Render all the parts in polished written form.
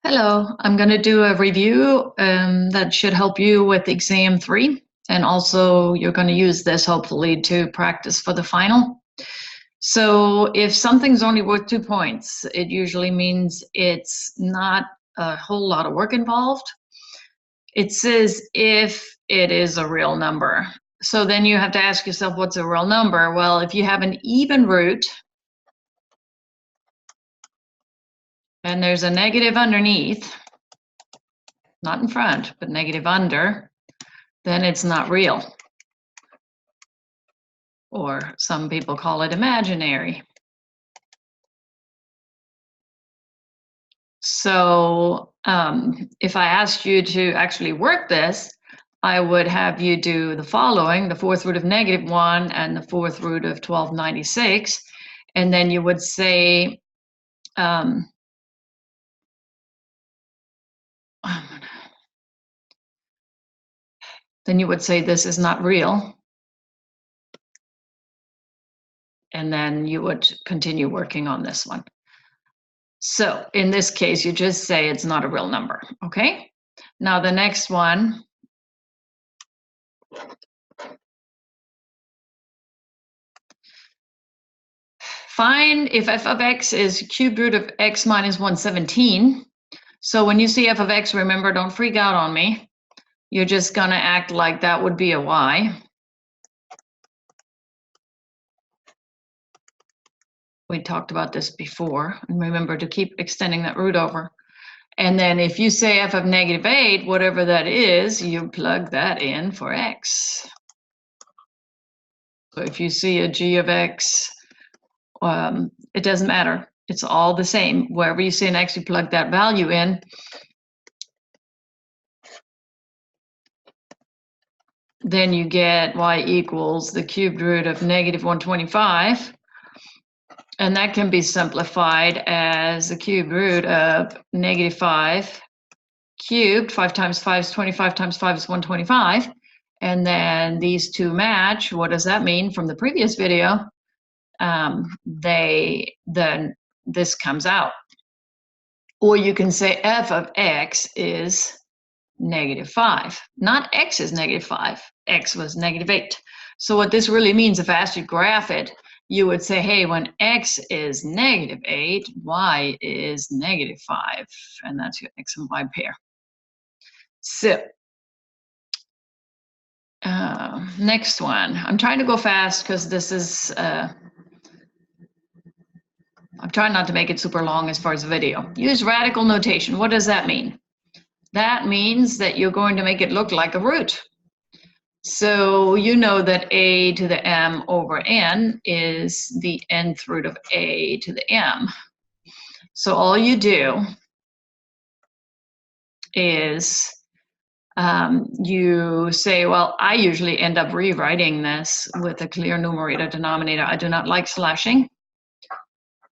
Hello, I'm going to do a review that should help you with exam 3. And also you're going to use this hopefully to practice for the final. So if something's only worth 2 points, it usually means it's not a whole lot of work involved. It says if it is a real number. So then you have to ask yourself, what's a real number? Well, if you have an even root, and there's a negative underneath, not in front, but negative under, then it's not real. Or some people call it imaginary. So if I asked you to actually work this, I would have you do the following: the fourth root of -1 and the fourth root of 1296. And then you would say, this is not real. And then you would continue working on this one. So in this case, you just say it's not a real number, okay? Now the next one, find if f of x is cubed root of x minus 117. So when you see f of x, remember, don't freak out on me. You're just gonna act like that would be a y. We talked about this before, and remember to keep extending that root over. And then if you say f of -8, whatever that is, you plug that in for x. So if you see a g of x, it doesn't matter. It's all the same. Wherever you see an x, you plug that value in. Then you get y equals the cubed root of -125. And that can be simplified as the cubed root of -5 cubed. 5 times 5 is 25 times 5 is 125. And then these two match. What does that mean from the previous video? Then this comes out. Or you can say f of x is -5. Not x is -5. X was -8. So what this really means, if I asked you to graph it, you would say, hey, when x is -8, y is -5. And that's your x and y pair. So next one. I'm trying to go fast because this is, I'm trying not to make it super long as far as the video. Use radical notation. What does that mean? That means that you're going to make it look like a root. So you know that a to the m over n is the nth root of a to the m. So all you do is you say, well, I usually end up rewriting this with a clear numerator denominator. I do not like slashing.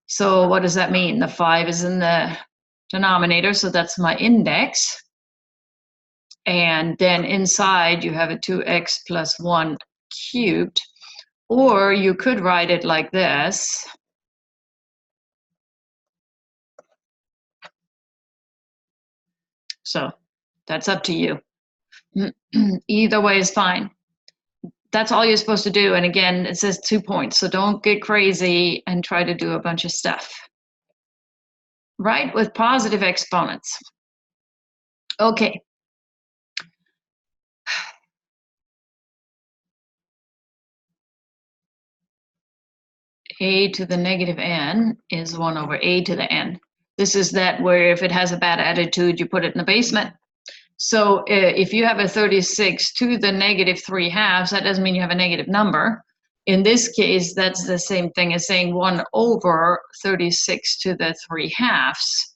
So what does that mean? The 5 is in the denominator, so that's my index. And then inside you have a 2x plus 1 cubed. Or you could write it like this. So that's up to you. Either way is fine. That's all you're supposed to do. And again, it says 2 points, so don't get crazy and try to do a bunch of stuff. Write with positive exponents. Okay. A to the -n is 1 over a to the n. This is that where if it has a bad attitude, you put it in the basement. So if you have a 36 to the -3/2, that doesn't mean you have a negative number. In this case, that's the same thing as saying 1 over 36 to the 3/2.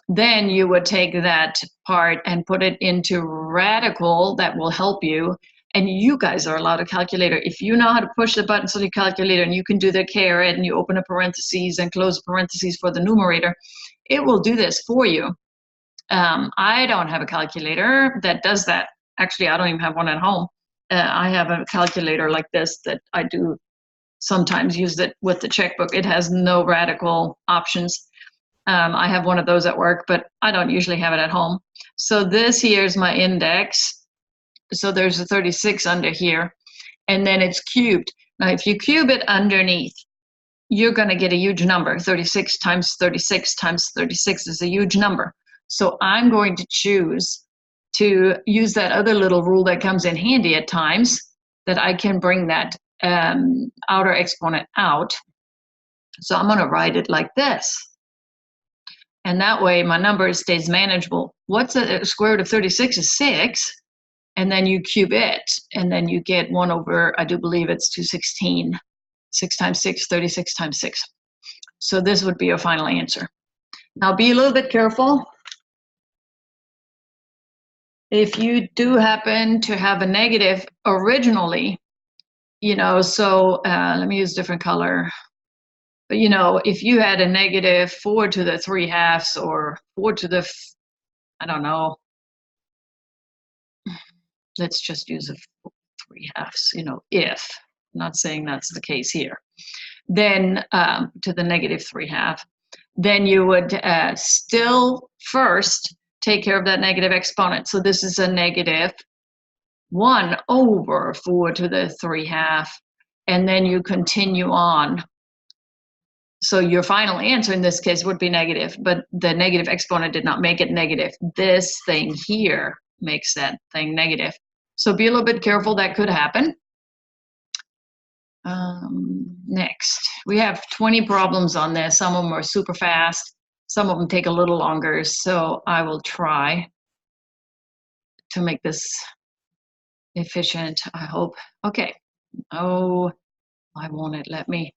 Then you would take that part and put it into radical. That will help you. And you guys are allowed a calculator. If you know how to push the buttons on your calculator and you can do the caret and you open a parentheses and close parentheses for the numerator, it will do this for you. I don't have a calculator that does that. Actually, I don't even have one at home. I have a calculator like this that I do sometimes use it with the checkbook. It has no radical options. I have one of those at work, but I don't usually have it at home. So this here is my index. So there's a 36 under here, and then it's cubed. Now, if you cube it underneath, you're going to get a huge number. 36 times 36 times 36 is a huge number. So I'm going to choose to use that other little rule that comes in handy at times, that I can bring that outer exponent out. So I'm going to write it like this. And that way my number stays manageable. What's the square root of 36 is 6. And then you cube it, and then you get 1 over, I do believe it's 216. 6 times 6, 36 times 6. So this would be your final answer. Now be a little bit careful. If you do happen to have a negative originally, you know, so let me use a different color. But, you know, if you had a negative 4 to the 3/2 or 4 to the, I don't know, let's just use a 3/2, you know, if, I'm not saying that's the case here, then to the negative 3/2, then you would still first take care of that negative exponent. So this is a negative 1 over 4 to the 3/2, and then you continue on. So your final answer in this case would be negative, but the negative exponent did not make it negative. This thing here makes that thing negative. So be a little bit careful, that could happen. Next, we have 20 problems on this. Some of them are super fast. Some of them take a little longer. So I will try to make this efficient, I hope. Okay. Oh, I want it. Let me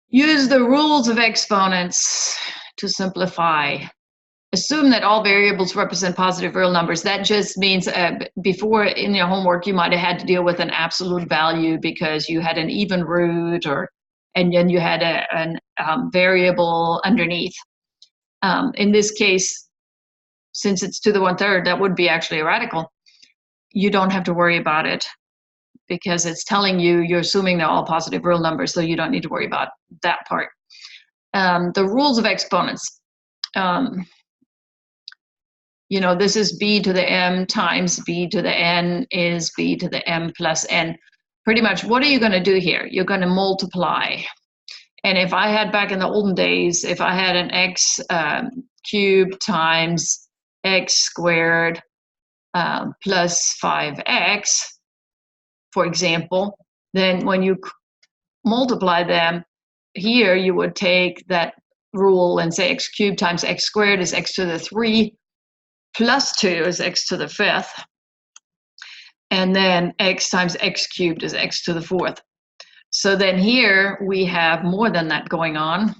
use the rules of exponents to simplify. Assume that all variables represent positive real numbers. That just means before in your homework, you might have had to deal with an absolute value because you had an even root, and then you had a variable underneath. In this case, since it's to the 1/3, that would be actually a radical. You don't have to worry about it because it's telling you you're assuming they're all positive real numbers, so you don't need to worry about that part. The rules of exponents. You know, this is b to the m times b to the n is b to the m plus n. Pretty much, what are you going to do here? You're going to multiply. And if I had back in the olden days, if I had an x cubed times x squared plus 5x, for example, then when you multiply them, here you would take that rule and say x cubed times x squared is x to the 3 plus 2 is x to the 5th, and then x times x cubed is x to the 4th. So then here we have more than that going on.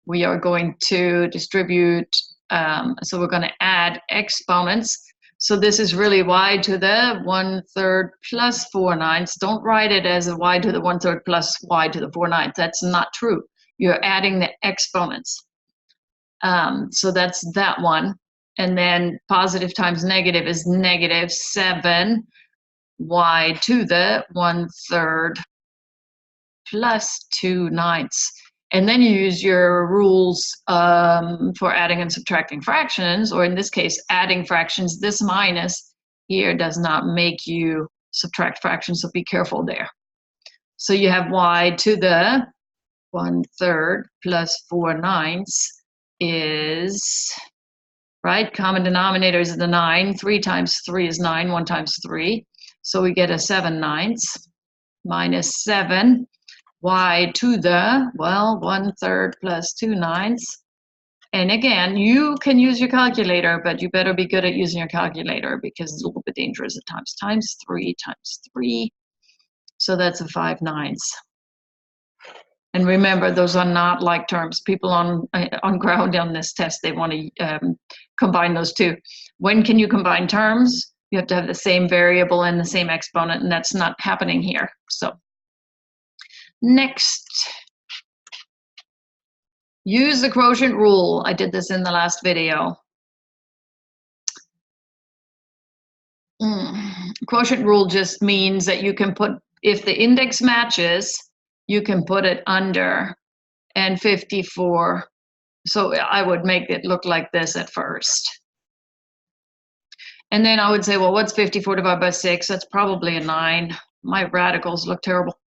We are going to distribute, so we're going to add exponents. So this is really y to the 1/3 plus 4/9. Don't write it as a y to the 1/3 plus y to the 4/9. That's not true. You're adding the exponents. So that's that one. And then positive times negative is negative 7 y to the 1/3 plus 2/9. And then you use your rules for adding and subtracting fractions, or in this case, adding fractions. This minus here does not make you subtract fractions, so be careful there. So you have y to the 1/3 plus 4/9 is, right, common denominator is the 9. 3 times 3 is 9. 1 times 3. So we get a 7/9 minus 7 y to the, well, 1/3 plus 2/9. And again, you can use your calculator, but you better be good at using your calculator because it's a little bit dangerous at times. Times 3 times 3. So that's a 5/9. And remember, those are not like terms. People on ground on this test, they want to combine those two. When can you combine terms? You have to have the same variable and the same exponent, and that's not happening here. So next, use the quotient rule. I did this in the last video. Quotient rule just means that you can put, if the index matches, you can put it under N54 So I would make it look like this at first. And then I would say, well, what's 54 divided by 6? That's probably a 9. My radicals look terrible.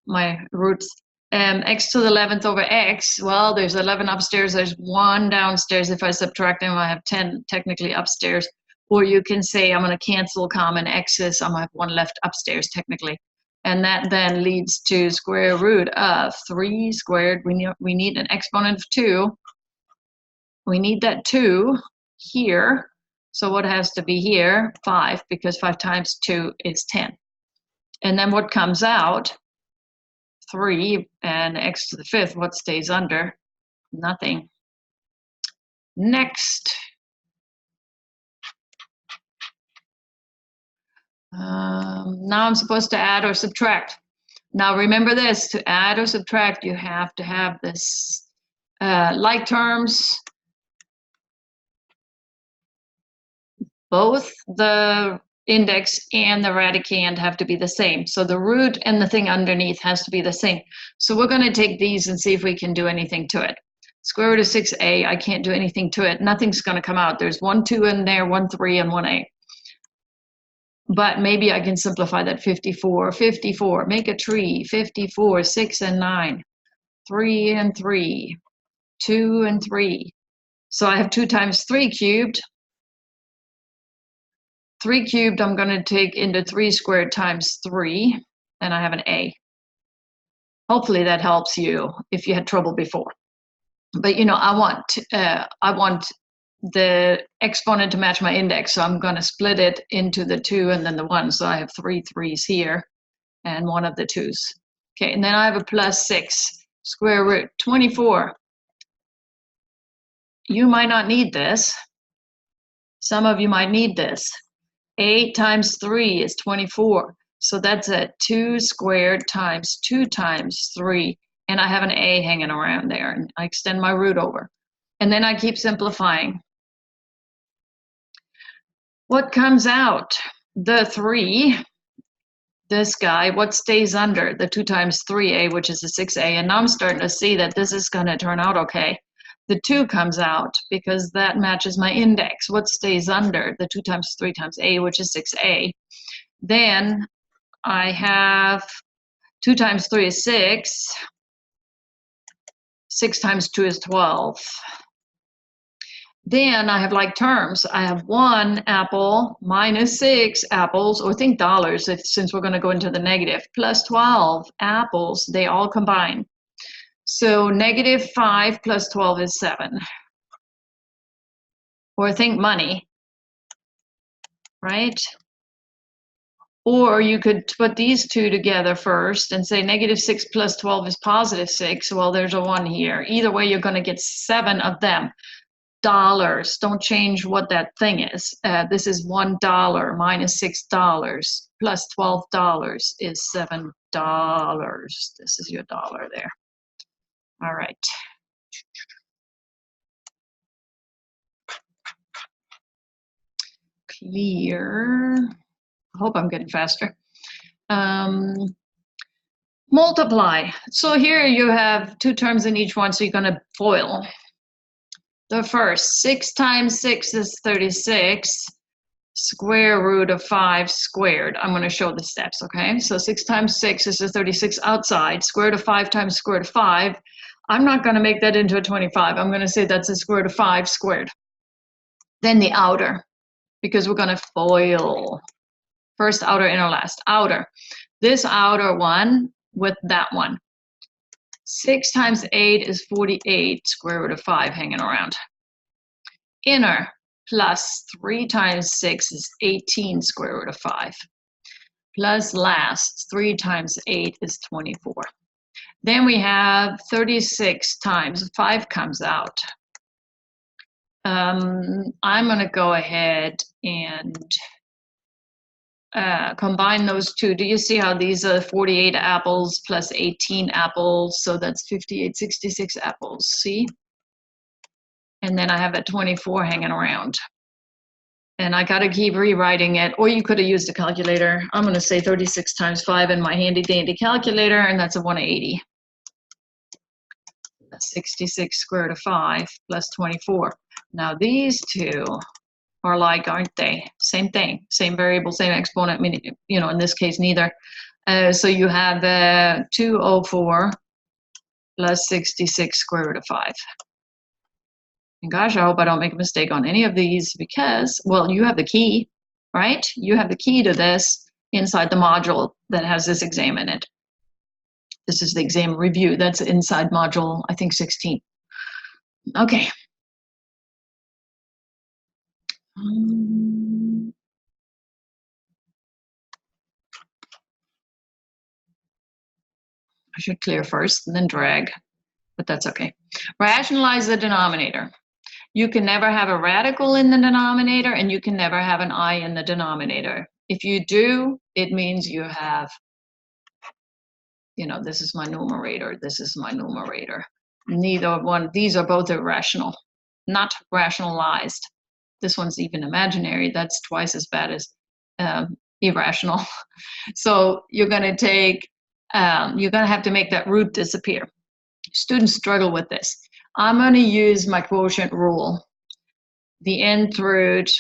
My roots. X to the 11th over x, well, there's 11 upstairs, there's 1 downstairs. If I subtract them, I have 10 technically upstairs. Or you can say I'm going to cancel common x's, I'm going to have 1 left upstairs technically. And that then leads to square root of 3 squared. We need an exponent of 2. We need that 2 here. So what has to be here? 5, because 5 times 2 is 10. And then what comes out? 3, and x to the 5th, what stays under? Nothing. Next. Now I'm supposed to add or subtract. Now remember this, to add or subtract, you have to have this like terms. Both the index and the radicand have to be the same. So the root and the thing underneath has to be the same. So we're going to take these and see if we can do anything to it. Square root of 6a, I can't do anything to it. Nothing's going to come out. There's 1, 2 in there, 1, 3, and 1a. But maybe I can simplify that. 54, 54, make a tree. 54, 6 and 9, 3 and 3, 2 and 3. So I have 2 times 3 cubed. 3 cubed, I'm going to take into 3 squared times 3, and I have an a. Hopefully that helps you if you had trouble before. But you know, I want the exponent to match my index, so I'm going to split it into the 2 and then the 1. So I have 3 3s here and 1 of the 2s. Okay, and then I have a plus 6 square root 24. You might not need this. Some of you might need this. 8 times 3 is 24. So that's a 2 squared times 2 times 3. And I have an a hanging around there. And I extend my root over. And then I keep simplifying. What comes out? The 3, this guy, what stays under? The 2 times 3a, which is a 6a. And now I'm starting to see that this is going to turn out okay. The 2 comes out because that matches my index. What stays under? The 2 times 3 times a, which is 6a. Then I have 2 times 3 is 6. 6 times 2 is 12. Then I have like terms. I have 1 apple minus 6 apples, or think dollars since we're going to go into the negative, plus 12 apples. They all combine. So negative 5 plus 12 is 7. Or think money, right? Or you could put these two together first and say negative 6 plus 12 is positive 6. Well, there's a 1 here. Either way, you're going to get 7 of them. Dollars. Don't change what that thing is. This is $1 minus $6 plus $12 is $7. This is your dollar there. All right. Clear. I hope I'm getting faster. Multiply. So here you have 2 terms in each one, so you're going to FOIL. The first, 6 times 6 is 36. Square root of 5 squared. I'm going to show the steps, okay? So 6 times 6 is a 36 outside. Square root of 5 times square root of 5. I'm not going to make that into a 25. I'm going to say that's a square root of 5 squared. Then the outer, because we're going to FOIL. First outer, inner, last. Outer. This outer one with that one. 6 times 8 is 48, square root of 5 hanging around. Inner plus 3 times 6 is 18, square root of 5. Plus last, 3 times 8 is 24. Then we have 36 times 5 comes out. I'm going to go ahead and combine those two. Do you see how these are 48 apples plus 18 apples? So that's 58, 66 apples. See? And then I have a 24 hanging around. And I got to keep rewriting it. Or you could have used a calculator. I'm going to say 36 times 5 in my handy dandy calculator, and that's a 180. 66 square root of 5 plus 24. Now these two are like, aren't they? Same thing, same variable, same exponent, meaning, you know, in this case, neither. So you have 204 plus 66 square root of 5. And gosh, I hope I don't make a mistake on any of these because, well, you have the key, right? You have the key to this inside the module that has this exam in it. This is the exam review. That's inside module, I think, 16. Okay. I should clear first and then drag, but that's okay. Rationalize the denominator. You can never have a radical in the denominator, and you can never have an I in the denominator. If you do, it means you have, you know, this is my numerator, this is my numerator. Neither one, these are both irrational, not rationalized. This one's even imaginary. That's twice as bad as irrational. So you're going to take, you're going to have to make that root disappear. Students struggle with this. I'm going to use my quotient rule. The nth root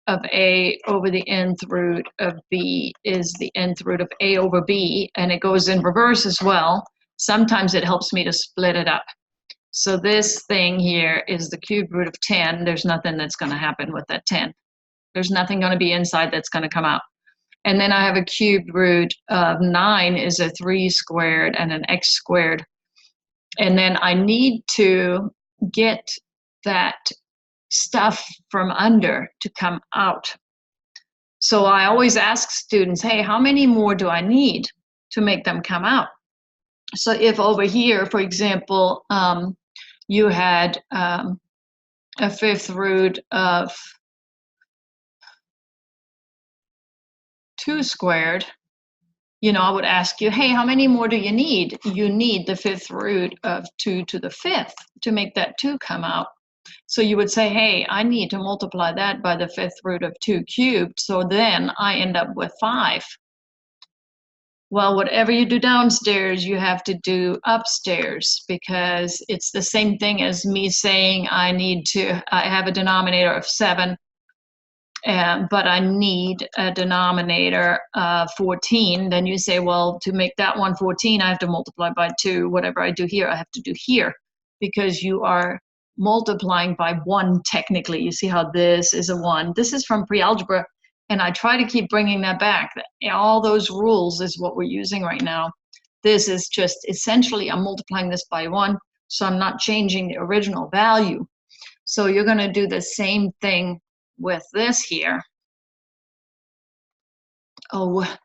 of A over the nth root of B is the nth root of A over B, and it goes in reverse as well. Sometimes it helps me to split it up. So this thing here is the cubed root of 10. There's nothing that's going to happen with that 10. There's nothing going to be inside that's going to come out. And then I have a cubed root of 9 is a 3 squared and an x squared. And then I need to get that stuff from under to come out. So I always ask students, hey, how many more do I need to make them come out? So if over here, for example, you had a fifth root of 2 squared, you know, I would ask you, hey, how many more do you need? You need the fifth root of 2 to the 5th to make that 2 come out. So you would say, hey, I need to multiply that by the fifth root of 2 cubed, so then I end up with 5. Well, whatever you do downstairs, you have to do upstairs, because it's the same thing as me saying I have a denominator of 7, but I need a denominator of 14. Then you say, well, to make that one 14, I have to multiply by 2. Whatever I do here, I have to do here, because you are multiplying by 1 technically. You see how this is a 1. This is from pre-algebra, and I try to keep bringing that back. All those rules is what we're using right now. This is just essentially, I'm multiplying this by 1, so I'm not changing the original value. So you're going to do the same thing with this here. Oh,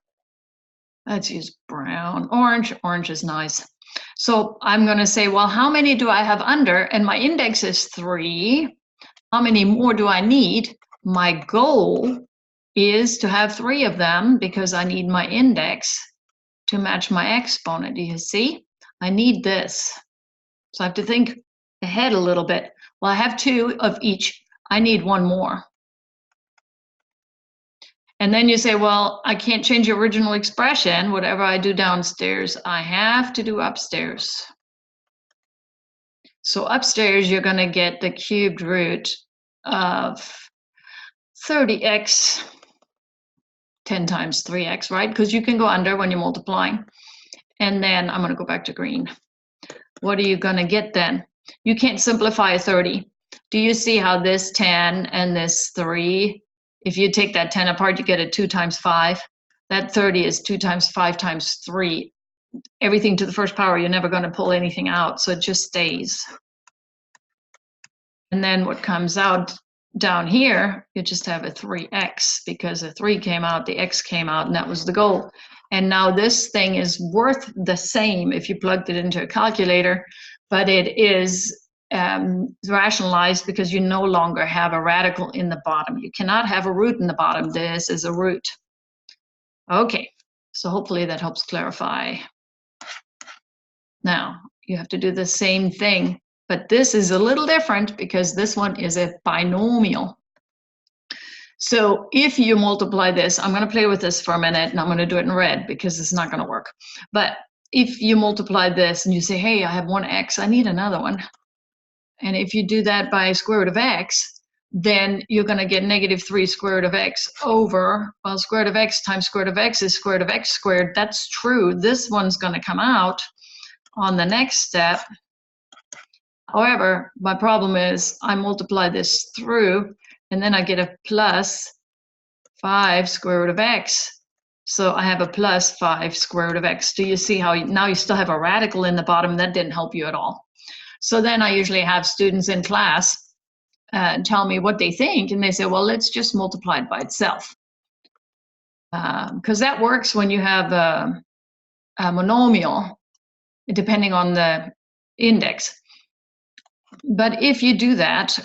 let's use brown. Orange is nice. So I'm going to say, well, how many do I have under? And my index is 3. How many more do I need? My goal is to have 3 of them, because I need my index to match my exponent. Do you see? I need this. So I have to think ahead a little bit. Well, I have 2 of each. I need 1 more. And then you say, well, I can't change the original expression. Whatever I do downstairs, I have to do upstairs. So upstairs, you're going to get the cubed root of 30x, 10 times 3x, right? Because you can go under when you're multiplying. And then I'm going to go back to green. What are you going to get then? You can't simplify a 30. Do you see how this 10 and this 3, if you take that 10 apart, you get a 2 times 5. That 30 is 2 times 5 times 3. Everything to the first power, you're never going to pull anything out, so it just stays. And then what comes out down here, you just have a 3x, because the 3 came out, the x came out, and that was the goal. And now this thing is worth the same if you plugged it into a calculator, but it is rationalized because you no longer have a radical in the bottom. You cannot have a root in the bottom. This is a root. Okay, so hopefully that helps clarify. Now, you have to do the same thing, but this is a little different because this one is a binomial. So if you multiply this, I'm going to play with this for a minute, and I'm going to do it in red because it's not going to work. But if you multiply this and you say, hey, I have one x, I need another one. And if you do that by square root of x, then you're going to get -3 square root of x over, well, square root of x times square root of x is square root of x squared. That's true. This one's going to come out on the next step. However, my problem is I multiply this through, and then I get a plus 5 square root of x. So I have a plus 5 square root of x. Do you see how now you still have a radical in the bottom? That didn't help you at all. So then I usually have students in class tell me what they think, and they say, well, let's just multiply it by itself. Because that works when you have a monomial, depending on the index. But if you do that,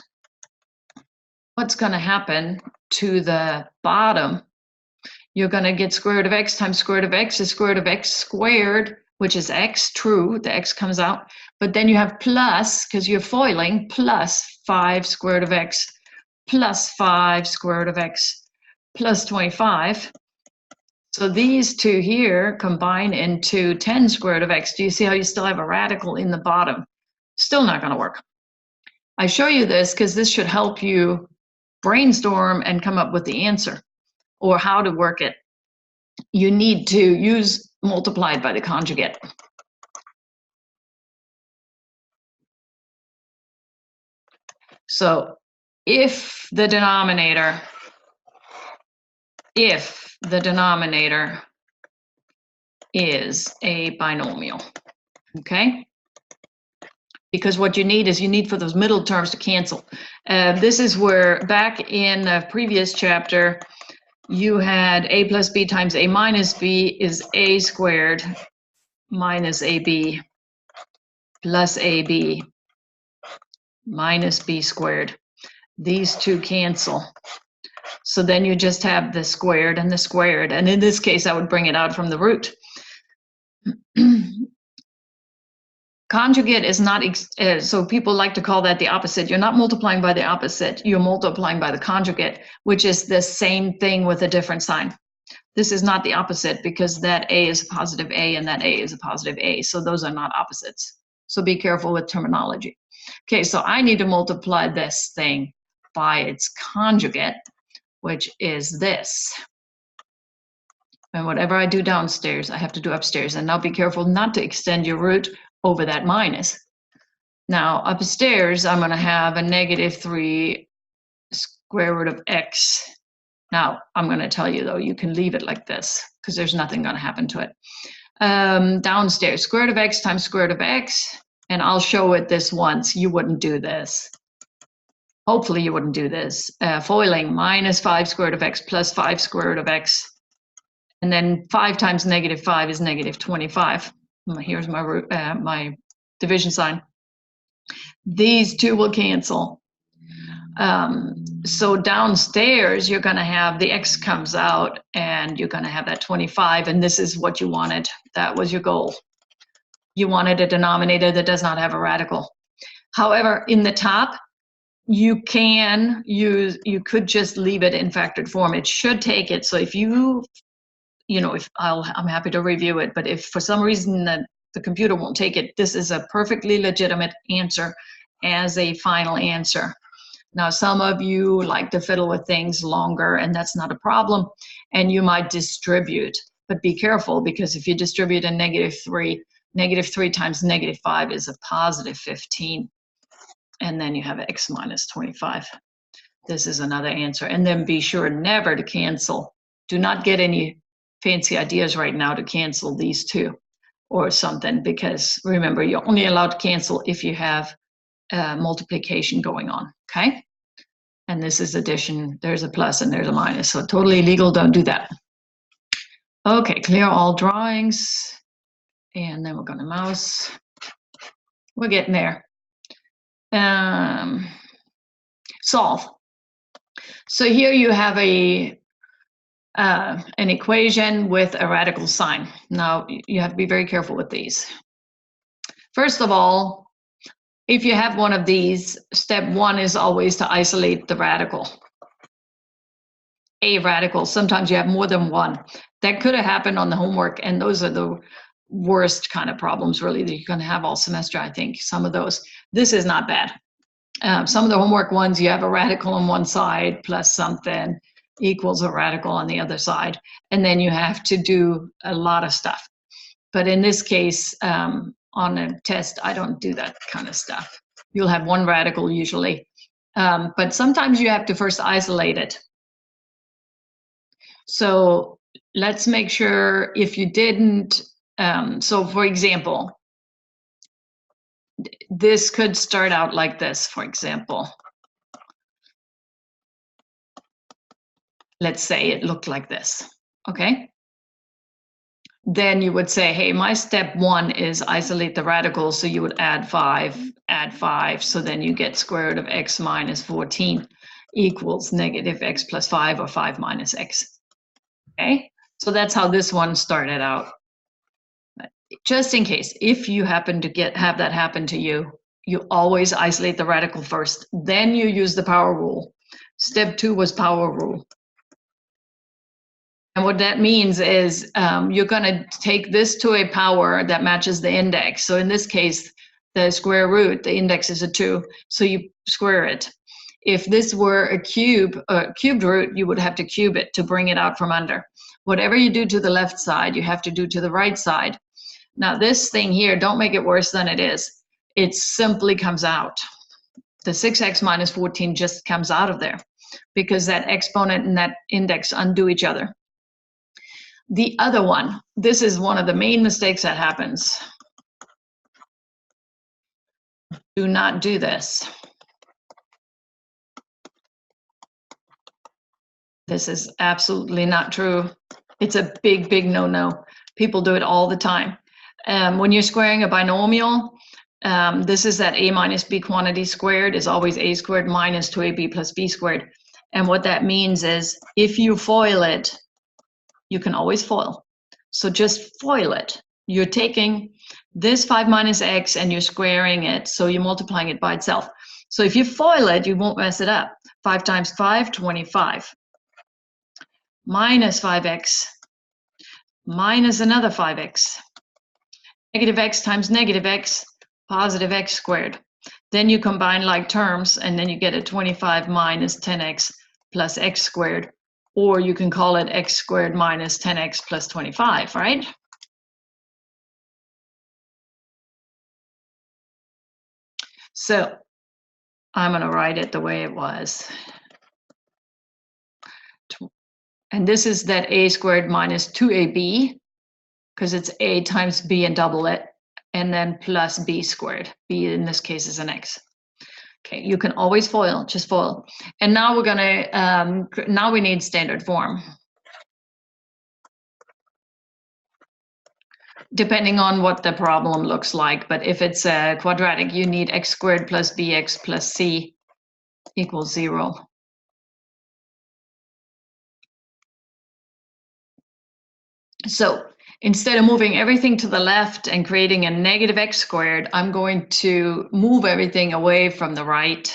what's going to happen to the bottom? You're going to get square root of x times square root of x is square root of x squared, which is x, true, the x comes out. But then you have plus, because you're foiling, plus 5 square root of x, plus 5 square root of x, plus 25. So these two here combine into 10 square root of x. Do you see how you still have a radical in the bottom? Still not going to work. I show you this because this should help you brainstorm and come up with the answer or how to work it. You need to use multiplied by the conjugate. So if the denominator is a binomial, okay? Because what you need is you need for those middle terms to cancel. This is where back in the previous chapter, you had a plus b times a minus b is a squared minus ab plus ab minus b squared. These two cancel. So then you just have the squared and the squared. And in this case, I would bring it out from the root. Conjugate is not, so people like to call that the opposite. You're not multiplying by the opposite. You're multiplying by the conjugate, which is the same thing with a different sign. This is not the opposite because that a is a positive a and that a is a positive a. So those are not opposites. So be careful with terminology. Okay, so I need to multiply this thing by its conjugate, which is this. And whatever I do downstairs, I have to do upstairs. And now be careful not to extend your root over that minus. Now upstairs, I'm going to have a -3 square root of x. Now I'm going to tell you though, you can leave it like this because there's nothing going to happen to it. Downstairs, square root of x times square root of x. And I'll show it this once. You wouldn't do this. Hopefully you wouldn't do this. Foiling, -5 square root of x plus 5 square root of x. And then 5 times -5 is -25. Here's my root, my division sign. These two will cancel. So downstairs, you're going to have the x comes out, and you're going to have that 25, and this is what you wanted. That was your goal. You wanted a denominator that does not have a radical. However, in the top, you could just leave it in factored form. It should take it. So if I'm happy to review it, but if for some reason the computer won't take it, this is a perfectly legitimate answer as a final answer. Now, some of you like to fiddle with things longer, and that's not a problem, and you might distribute, but be careful because if you distribute a -3, -3 times -5 is a positive 15, and then you have x minus 25. This is another answer, and then be sure never to cancel. Do not get any fancy ideas right now to cancel these two or something, because remember, you're only allowed to cancel if you have multiplication going on, okay? And this is addition, there's a plus and there's a minus, so totally legal, don't do that. Okay, clear all drawings, and then we're gonna mouse. We're getting there. Solve. So here you have an equation with a radical sign. Now, you have to be very careful with these. First of all, if you have one of these, step one is always to isolate the radical. A radical, sometimes you have more than one. That could have happened on the homework, and those are the worst kind of problems really that you're going to have all semester, I think, some of those. This is not bad. Some of the homework ones, you have a radical on one side plus something equals a radical on the other side, and then you have to do a lot of stuff. But in this case, on a test, I don't do that kind of stuff. You'll have one radical usually, but sometimes you have to first isolate it. So let's make sure if you didn't, so for example, this could start out like this, for example. Let's say it looked like this, okay? Then you would say, hey, my step 1 is isolate the radicals, so you would add 5, so then you get square root of x minus 14 equals negative x plus 5 or 5 minus x, okay? So that's how this one started out. Just in case, if you happen to have that happen to you, you always isolate the radical first, then you use the power rule. Step 2 was power rule. And what that means is you're going to take this to a power that matches the index. So in this case, the square root, the index is a 2, so you square it. If this were a cubed root, you would have to cube it to bring it out from under. Whatever you do to the left side, you have to do to the right side. Now this thing here, don't make it worse than it is. It simply comes out. The 6x minus 14 just comes out of there because that exponent and that index undo each other. The other one, this is one of the main mistakes that happens. Do not do this. This is absolutely not true. It's a big, big no-no. People do it all the time. When you're squaring a binomial, this is that a minus b quantity squared is always a squared minus 2ab plus b squared. And what that means is if you FOIL it, you can always FOIL. So just FOIL it. You're taking this 5 minus x and you're squaring it, so you're multiplying it by itself. So if you FOIL it, you won't mess it up. 5 times 5, 25. Minus 5x minus another 5x. Negative x times negative x, positive x squared. Then you combine like terms, and then you get a 25 minus 10x plus x squared. Or you can call it x squared minus 10x plus 25, right? So I'm going to write it the way it was. And this is that a squared minus 2ab, because it's a times b and double it, and then plus b squared. B in this case is an x. Okay, you can always FOIL, just FOIL. And now we're gonna, now we need standard form. Depending on what the problem looks like, but if it's a quadratic, you need x squared plus bx plus c equals 0. So instead of moving everything to the left and creating a negative x squared, I'm going to move everything away from the right.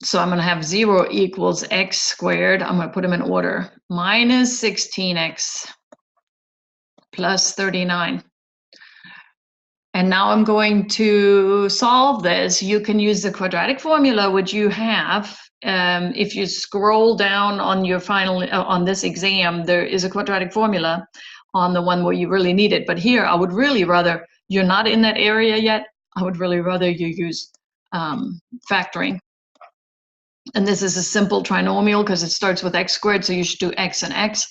So I'm going to have 0 equals x squared. I'm going to put them in order. Minus 16x plus 39. And now I'm going to solve this. You can use the quadratic formula, which you have. If you scroll down on your final, on this exam, there is a quadratic formula on the one where you really need it. But here, I would really rather, you're not in that area yet, I would really rather you use factoring. And this is a simple trinomial because it starts with x squared, so you should do x and x,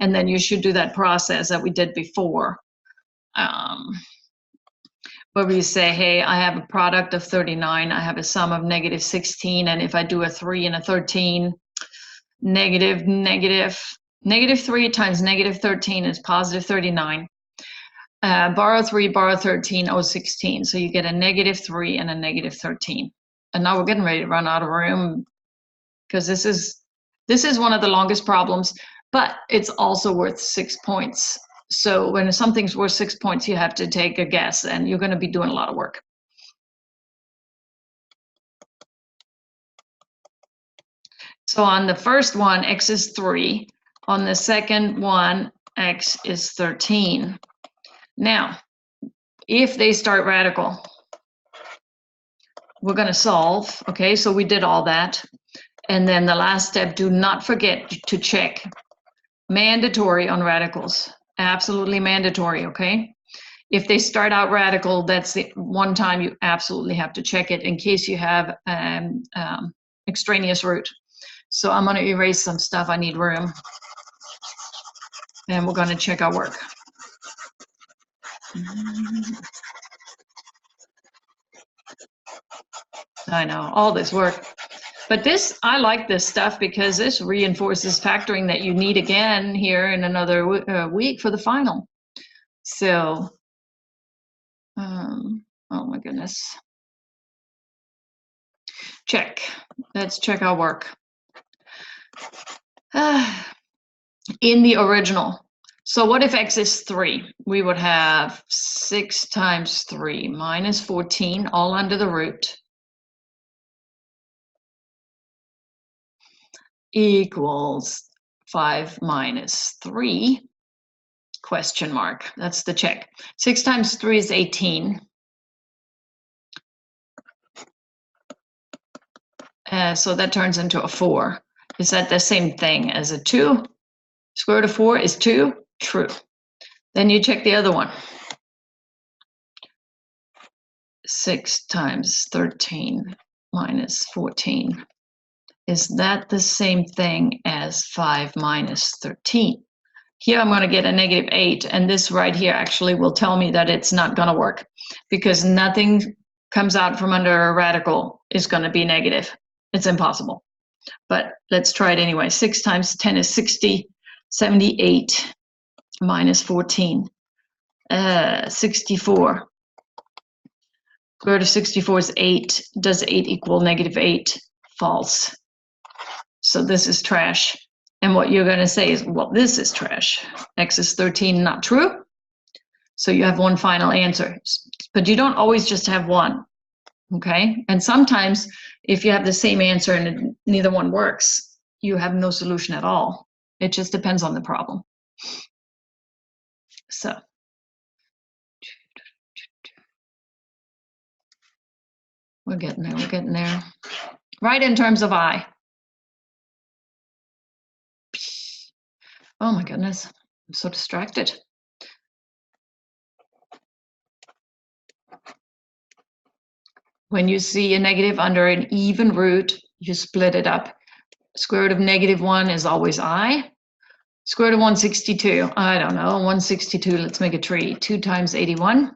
and then you should do that process that we did before. Where we say, hey, I have a product of 39, I have a sum of negative 16, and if I do a 3 and a 13, negative 3 times negative 13 is positive 39. Borrow 3, borrow 13, oh 16, so you get a negative 3 and a negative 13. And now we're getting ready to run out of room, because this is one of the longest problems, but it's also worth 6 points. So when something's worth 6 points, you have to take a guess, and you're going to be doing a lot of work. So on the first one, x is 3. On the second one, x is 13. Now, if they start radical, we're going to solve. Okay, so we did all that. And then the last step, do not forget to check. Mandatory on radicals. Absolutely mandatory, okay? If they start out radical, that's the one time you absolutely have to check it in case you have extraneous root. So I'm going to erase some stuff. I need room. And we're going to check our work. I know, all this work. But this, I like this stuff because this reinforces factoring that you need again here in another week for the final. So, oh my goodness. Check. Let's check our work. In the original. So what if x is 3? We would have 6 times 3 minus 14, all under the root, equals 5 minus 3, question mark. That's the check. 6 times 3 is 18. So that turns into a 4. Is that the same thing as a 2? Square root of 4 is 2? True. Then you check the other one. 6 times 13 minus 14. Is that the same thing as 5 minus 13? Here I'm going to get a negative 8, and this right here actually will tell me that it's not going to work because nothing comes out from under a radical is going to be negative. It's impossible. But let's try it anyway. 6 times 10 is 60, 78 minus 14, 64. Square root of 64 is 8. Does 8 equal negative 8? False. So this is trash. And what you're going to say is, well, this is trash. X is 13, not true. So you have one final answer. But you don't always just have one. Okay? And sometimes if you have the same answer and neither one works, you have no solution at all. It just depends on the problem. So. We're getting there, we're getting there. Right in terms of I. Oh my goodness, I'm so distracted. When you see a negative under an even root, you split it up. Square root of negative 1 is always I. Square root of 162, I don't know, 162, let's make a tree. 2 times 81.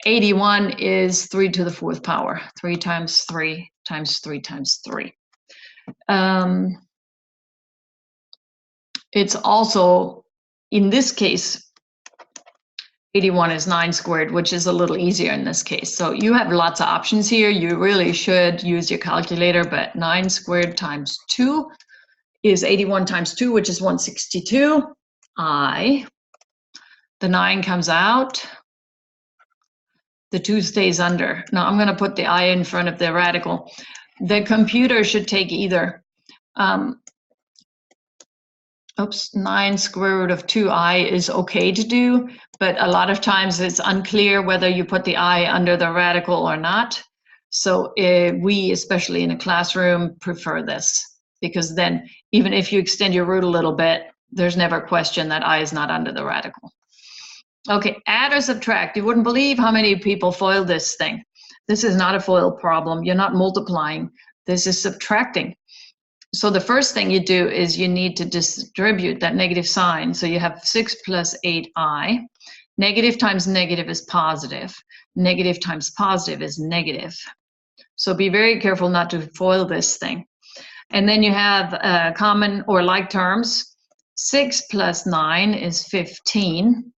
81 is 3 to the 4th power. 3 times 3 times 3 times 3. It's also, in this case, 81 is 9 squared, which is a little easier in this case. So you have lots of options here. You really should use your calculator, but 9 squared times 2 is 81 times 2, which is 162. I. The 9 comes out. The 2 stays under. Now I'm going to put the I in front of the radical. The computer should take either. 9 square root of 2i is okay to do, but a lot of times it's unclear whether you put the I under the radical or not. So we, especially in a classroom, prefer this because then even if you extend your root a little bit, there's never a question that I is not under the radical. Okay, add or subtract. You wouldn't believe how many people FOIL this thing. This is not a FOIL problem. You're not multiplying. This is subtracting. So the first thing you do is you need to distribute that negative sign. So you have 6 plus 8i. Negative times negative is positive. Negative times positive is negative. So be very careful not to FOIL this thing. And then you have common or like terms. 6 plus 9 is 15.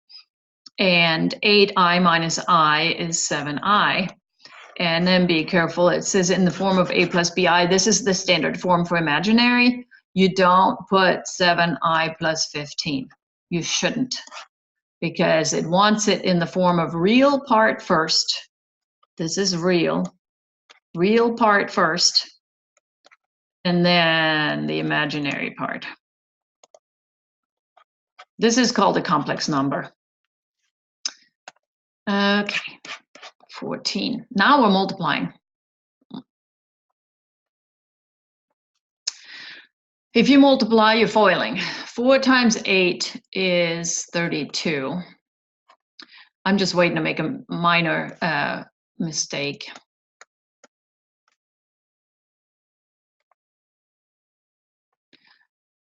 And 8i minus I is 7i. And then be careful, it says in the form of a plus bi. This is the standard form for imaginary. You don't put 7i plus 15. You shouldn't, because it wants it in the form of real part first. This is real part first, and then the imaginary part. This is called a complex number. Okay, 14. Now we're multiplying. If you multiply, you're foiling. 4 times 8 is 32. I'm just waiting to make a minor mistake.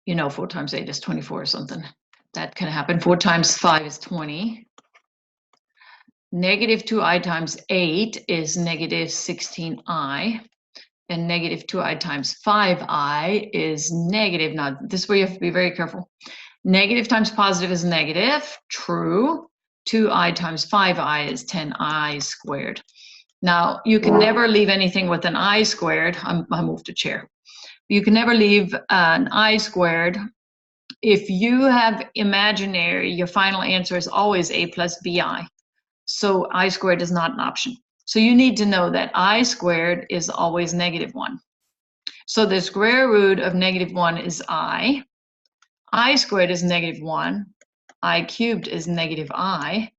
You know, 4 times 8 is 24 or something. That can happen. 4 times 5 is 20. Negative 2i times 8 is negative 16i. And negative 2i times 5i is negative. Now, this way you have to be very careful. Negative times positive is negative. True. 2i times 5i is 10i squared. Now, you can never leave anything with an I squared. I moved a chair. You can never leave an I squared. If you have imaginary, your final answer is always a plus bi. So I squared is not an option. So you need to know that I squared is always negative 1. So the square root of negative 1 is I squared is negative 1. I cubed is negative I.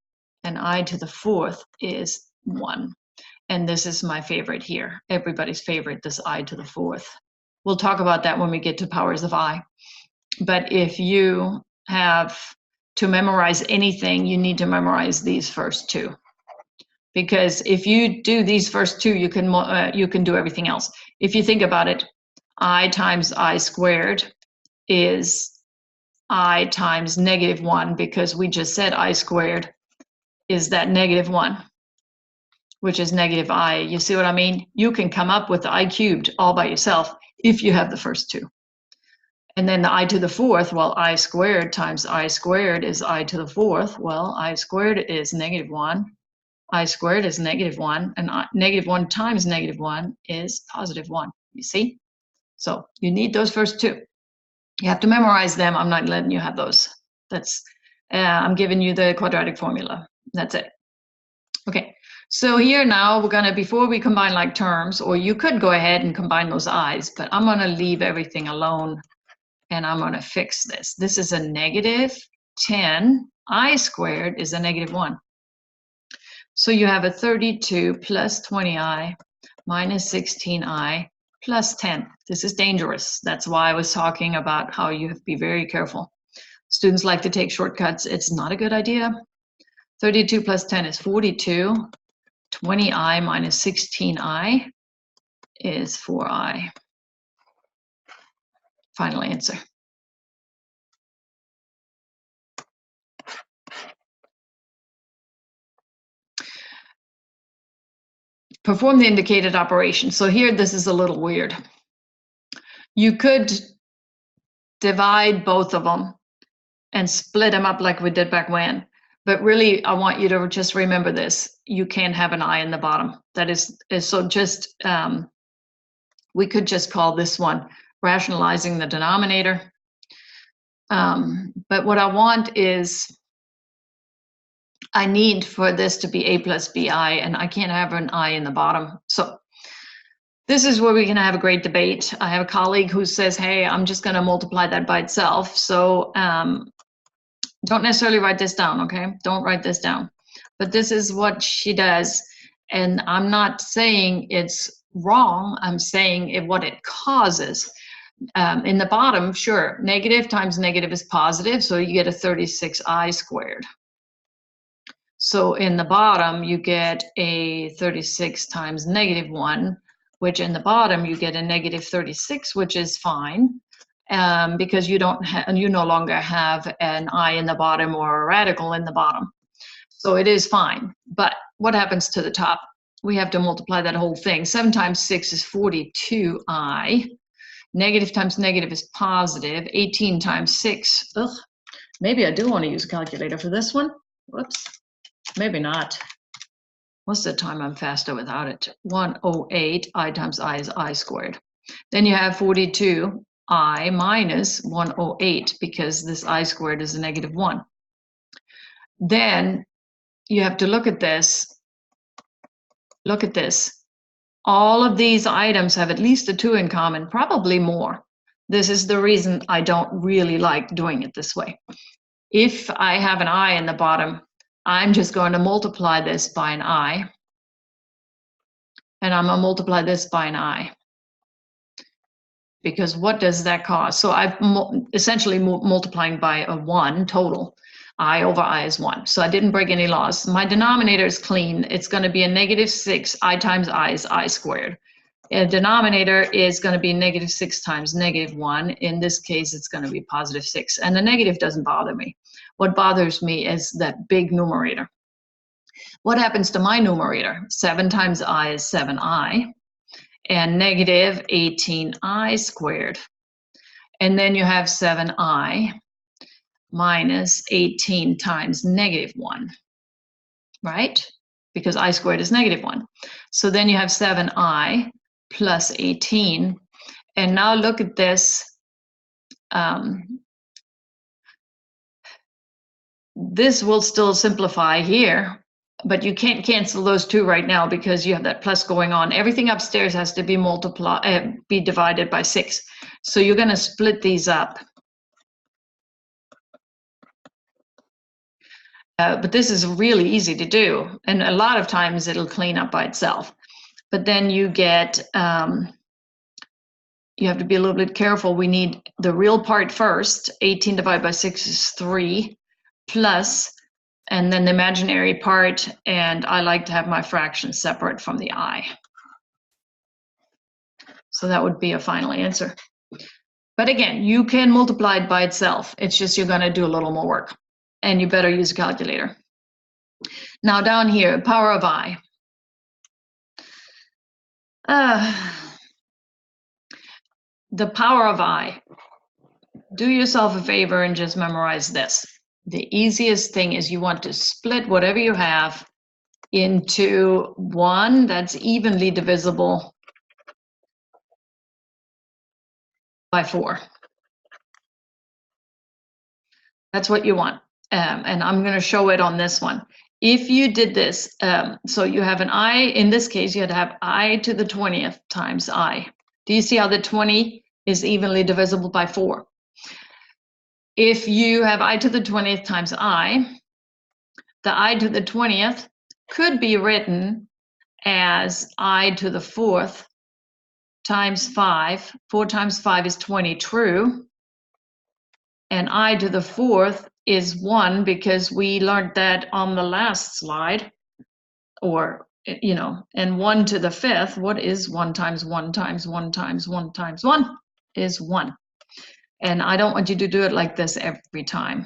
And I to the 4th is 1. And this is my favorite here. Everybody's favorite, this I to the 4th. We'll talk about that when we get to powers of I. But if you have to memorize anything, you need to memorize these first two. Because if you do these first two, you can do everything else. If you think about it, I times I squared is I times negative 1, because we just said I squared is that negative 1, which is negative I. You see what I mean? You can come up with the I cubed all by yourself if you have the first two. And then the I to the 4th, well, I squared times I squared is I to the 4th. Well, I squared is negative 1. I squared is negative 1. And negative 1 times negative 1 is positive 1. You see? So you need those first two. You have to memorize them. I'm not letting you have those. I'm giving you the quadratic formula. That's it. Okay. So here now we're going to, before we combine like terms, or you could go ahead and combine those i's, but I'm going to leave everything alone. And I'm going to fix this. This is a negative 10. I squared is a negative 1. So you have a 32 plus 20i minus 16i plus 10. This is dangerous. That's why I was talking about how you have to be very careful. Students like to take shortcuts. It's not a good idea. 32 plus 10 is 42. 20i minus 16i is 4i. Final answer. Perform the indicated operation. So here, this is a little weird. You could divide both of them and split them up like we did back when. But really, I want you to just remember this. You can't have an I in the bottom. That is so just, we could just call this one rationalizing the denominator. But what I want is, I need for this to be a plus bi, and I can't have an I in the bottom. So this is where we can have a great debate. I have a colleague who says, hey, I'm just going to multiply that by itself. So don't necessarily write this down, okay? Don't write this down. But this is what she does. And I'm not saying it's wrong. I'm saying what it causes. In the bottom, sure, negative times negative is positive. So you get a 36i squared. So in the bottom, you get a 36 times negative 1, which in the bottom, you get a negative 36, which is fine. Because you no longer have an I in the bottom or a radical in the bottom. So it is fine. But what happens to the top? We have to multiply that whole thing. 7 times 6 is 42i. Negative times negative is positive. 18 times 6. Ugh. Maybe I do want to use a calculator for this one. Whoops. Maybe not. Most of the time I'm faster without it. 108. I times I is I squared. Then you have 42. I minus 108, because this I squared is a negative 1. Then you have to look at this. Look at this. All of these items have at least a 2 in common, probably more. This is the reason I don't really like doing it this way. If I have an I in the bottom, I'm just going to multiply this by an I, and I'm going to multiply this by an I. Because what does that cost? So I'm essentially multiplying by a 1 total. I over I is 1. So I didn't break any laws. My denominator is clean. It's going to be a -6. I times I is I squared. A denominator is going to be -6 times -1. In this case, it's going to be +6. And the negative doesn't bother me. What bothers me is that big numerator. What happens to my numerator? 7 times I is 7i. And -18i squared. And then you have 7i minus 18 times -1, right? Because I squared is -1. So then you have 7i plus 18. And now look at this. This will still simplify here, but you can't cancel those two right now because you have that plus going on. Everything upstairs has to be be divided by 6. So you're going to split these up. But this is really easy to do. And a lot of times it'll clean up by itself. But then you get, you have to be a little bit careful. We need the real part first. 18 divided by 6 is 3 plus, and then the imaginary part, and I like to have my fractions separate from the I. So that would be a final answer. But again, you can multiply it by itself. It's just you're going to do a little more work, and you better use a calculator. Now down here, power of I. The power of I. Do yourself a favor and just memorize this. The easiest thing is you want to split whatever you have into 1 that's evenly divisible by 4. That's what you want. And I'm going to show it on this one. If you did this, so you have an I, in this case, you had to have I to the 20th times I. Do you see how the 20 is evenly divisible by 4? If you have I to the 20th times I, the I to the 20th could be written as I to the 4th times 5. 4 times 5 is 20, true. And I to the 4th is 1 because we learned that on the last slide. Or, you know, and 1 to the 5th, what is 1 times 1 times 1 times 1 times 1 is 1. And I don't want you to do it like this every time.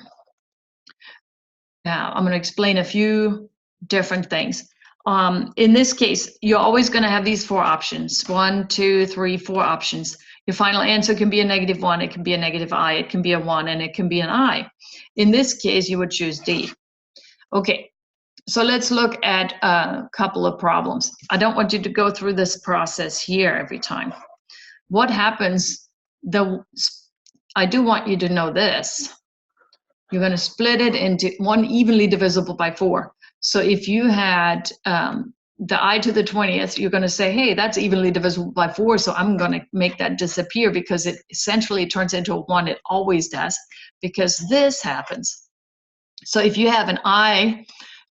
Now, I'm going to explain a few different things. In this case, you're always going to have these 4 options. 1, 2, 3, 4 options. Your final answer can be a -1, it can be a -I, it can be a 1, and it can be an I. In this case, you would choose D. Okay, so let's look at a couple of problems. I don't want you to go through this process here every time. What happens, I do want you to know this. You're going to split it into 1 evenly divisible by 4. So if you had the I to the 20th, you're going to say, hey, that's evenly divisible by 4, so I'm going to make that disappear because it essentially turns into a 1. It always does, because this happens. So if you have an I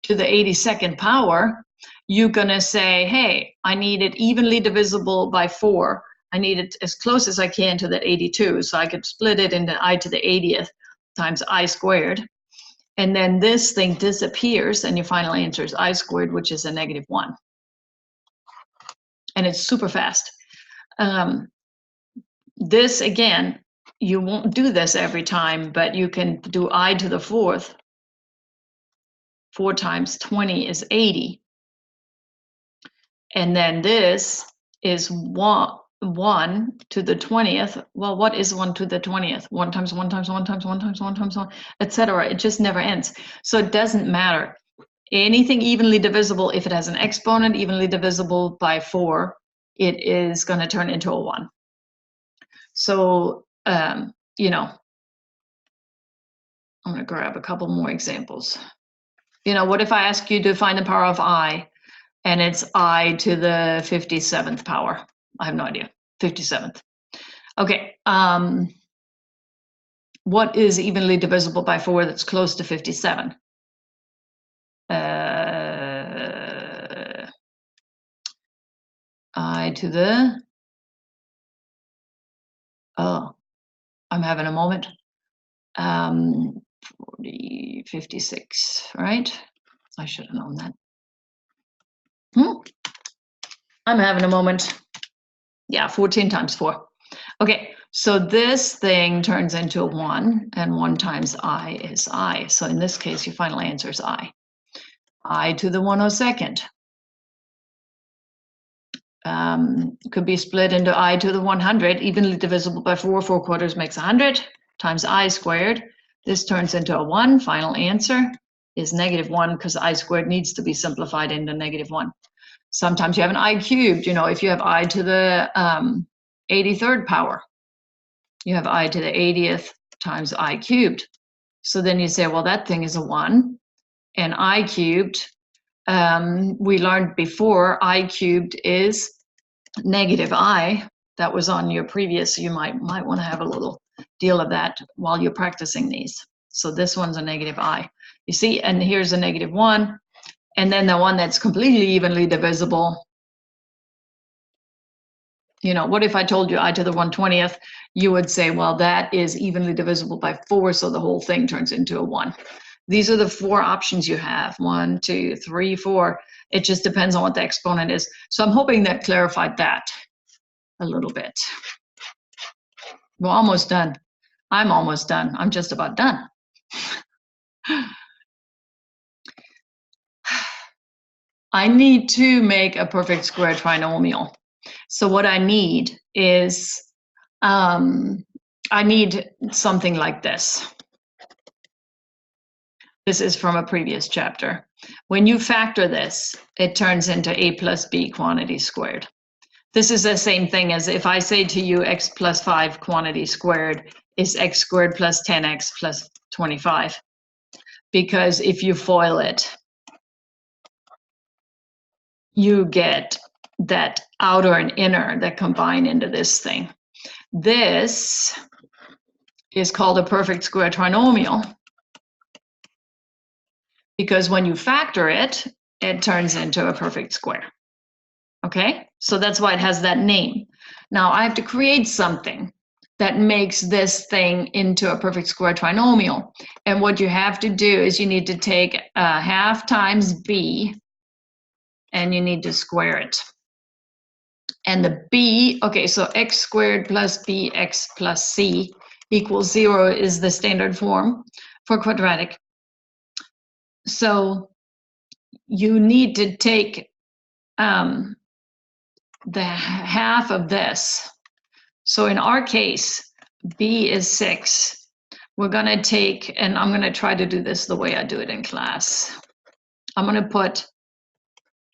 to the 82nd power, you're going to say, hey, I need it evenly divisible by 4. I need it as close as I can to that 82, so I could split it into I to the 80th times I squared. And then this thing disappears, and your final answer is I squared, which is a -1. And it's super fast. This, again, you won't do this every time, but you can do I to the 4th. 4 times 20 is 80. And then this is 1 to the 20th. Well, what is 1 to the 20th? 1 times 1 times 1 times 1 times 1 times 1, etc. It just never ends. So it doesn't matter. Anything evenly divisible, if it has an exponent evenly divisible by 4, it is going to turn into a 1. So, you know, I'm going to grab a couple more examples. You know, what if I ask you to find the power of I, and it's I to the 57th power? I have no idea. 57th. Okay. what is evenly divisible by 4 that's close to 57? I to the, oh, I'm having a moment. 40, 56, right? I should have known that. I'm having a moment. Yeah, 14 times 4. Okay, so this thing turns into a 1, and 1 times I is I. So in this case, your final answer is I to the 102nd. Could be split into I to the 100, evenly divisible by 4. 4 quarters makes 100, times I squared. This turns into a 1. Final answer is -1, because I squared needs to be simplified into -1. Sometimes you have an I cubed, if you have I to the 83rd power, you have I to the 80th times I cubed. So then you say, well, that thing is a 1, and I cubed, we learned before, I cubed is -I. That was on your previous, so you might want to have a little deal of that while you're practicing these. So this one's a -I. You see, and here's a -1, and then the one that's completely evenly divisible. What if I told you I to the 120th? You would say, well, that is evenly divisible by 4, so the whole thing turns into a 1. These are the 4 options you have. 1, 2, 3, 4. It just depends on what the exponent is. So I'm hoping that clarified that a little bit. We're almost done. I'm almost done. I'm just about done. I need to make a perfect square trinomial. So what I need is, I need something like this. This is from a previous chapter. When you factor this, it turns into a plus b quantity squared. This is the same thing as if I say to you x plus 5 quantity squared is x squared plus 10x plus 25. Because if you FOIL it, you get that outer and inner that combine into this thing. This is called a perfect square trinomial, because when you factor it, it turns into a perfect square. Okay, so that's why it has that name. Now I have to create something that makes this thing into a perfect square trinomial. And what you have to do is you need to take half times b, and you need to square it. And the b, okay, so x squared plus bx plus c equals 0 is the standard form for quadratic. So you need to take the half of this. So in our case, b is 6. We're going to take, and I'm going to try to do this the way I do it in class. I'm going to put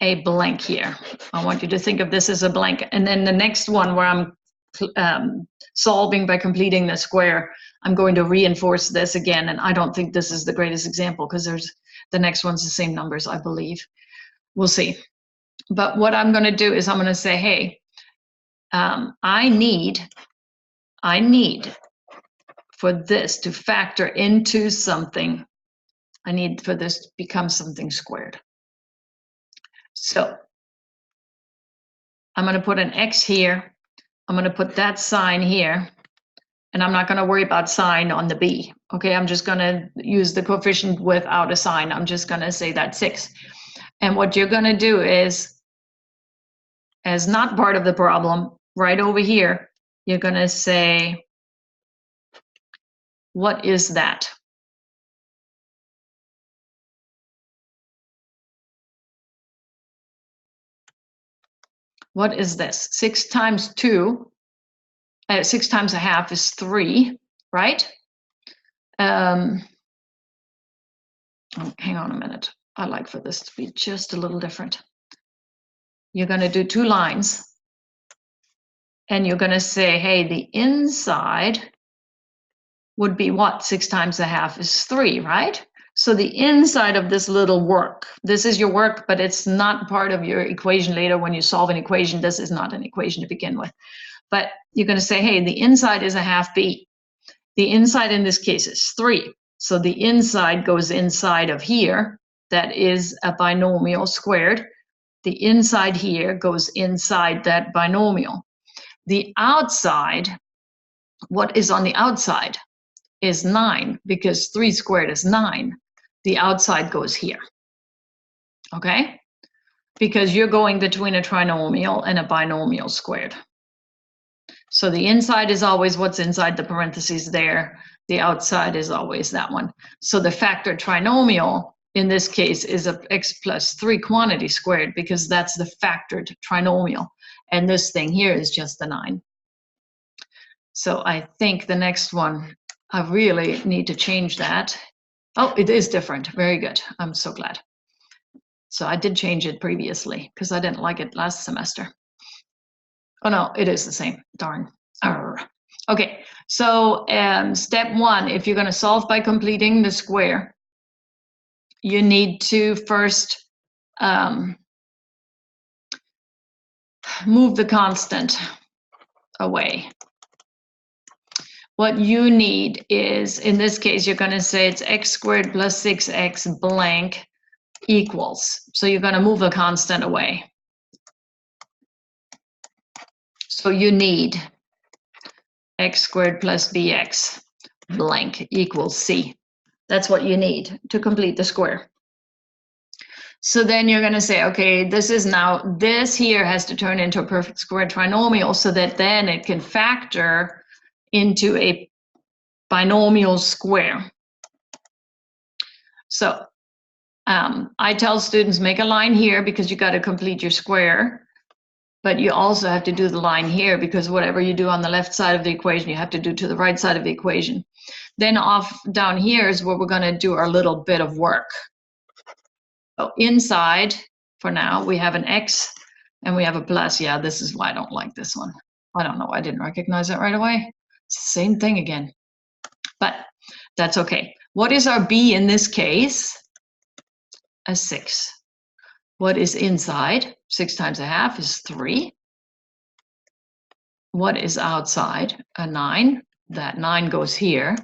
a blank here. I want you to think of this as a blank. And then the next one where I'm solving by completing the square, I'm going to reinforce this again. And I don't think this is the greatest example because the next one's the same numbers, I believe. We'll see. But what I'm going to do is I'm going to say, hey, I need for this to factor into something. I need for this to become something squared. So I'm going to put an x here. I'm going to put that sign here. And I'm not going to worry about sign on the b. Okay, I'm just going to use the coefficient without a sign. I'm just going to say that's 6. And what you're going to do is, as not part of the problem, right over here, you're going to say, what is that? What is this? 6 times 2, 6 times a half is 3, right? Oh, hang on a minute. I like for this to be just a little different. You're going to do 2 lines. And you're going to say, hey, the inside would be what? 6 times a half is 3, right? So the inside of this little work, this is your work, but it's not part of your equation later when you solve an equation. This is not an equation to begin with. But you're going to say, hey, the inside is a half b. The inside in this case is 3. So the inside goes inside of here. That is a binomial squared. The inside here goes inside that binomial. The outside, what is on the outside, is 9, because 3 squared is 9. The outside goes here. Okay? Because you're going between a trinomial and a binomial squared. So the inside is always what's inside the parentheses there. The outside is always that one. So the factor trinomial in this case is a x plus 3 quantity squared, because that's the factored trinomial. And this thing here is just the 9. So I think the next one, I really need to change that. Oh, it is different. Very good. I'm so glad. So I did change it previously because I didn't like it last semester. Oh no, it is the same. Darn. Arr. Okay, so step 1, if you're going to solve by completing the square, you need to first move the constant away. What you need is, in this case, you're going to say it's x squared plus 6x blank equals. So you're going to move the constant away. So you need x squared plus bx blank equals c. That's what you need to complete the square. So then you're going to say, okay, this here has to turn into a perfect square trinomial so that then it can factor into a binomial square. So I tell students, make a line here because you got to complete your square. But you also have to do the line here because whatever you do on the left side of the equation, you have to do to the right side of the equation. Then off down here is where we're going to do our little bit of work. So inside, for now, we have an x and we have a plus. Yeah, this is why I don't like this one. I don't know. I didn't recognize it right away. It's the same thing again. But that's okay. What is our b in this case? A 6. What is inside? 6 times a half is 3. What is outside? A 9. That 9 goes here.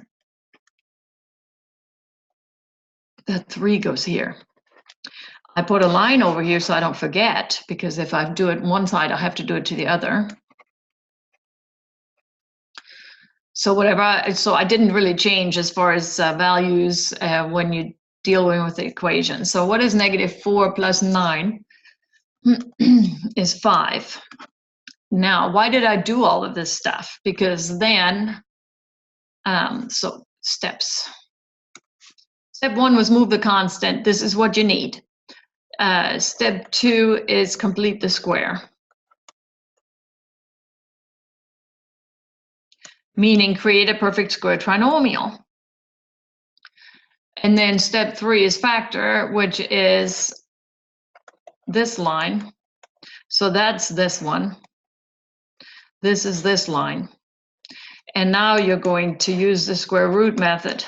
That 3 goes here. I put a line over here so I don't forget, because if I do it one side, I have to do it to the other. So I didn't really change as far as values when you deal with the equation. So what is -4 plus 9 is 5. Now, why did I do all of this stuff? Because then, so steps. Step 1 was move the constant. This is what you need. Step 2 is complete the square. Meaning create a perfect square trinomial. And then step 3 is factor, which is this line. So that's this one. This is this line. And now you're going to use the square root method.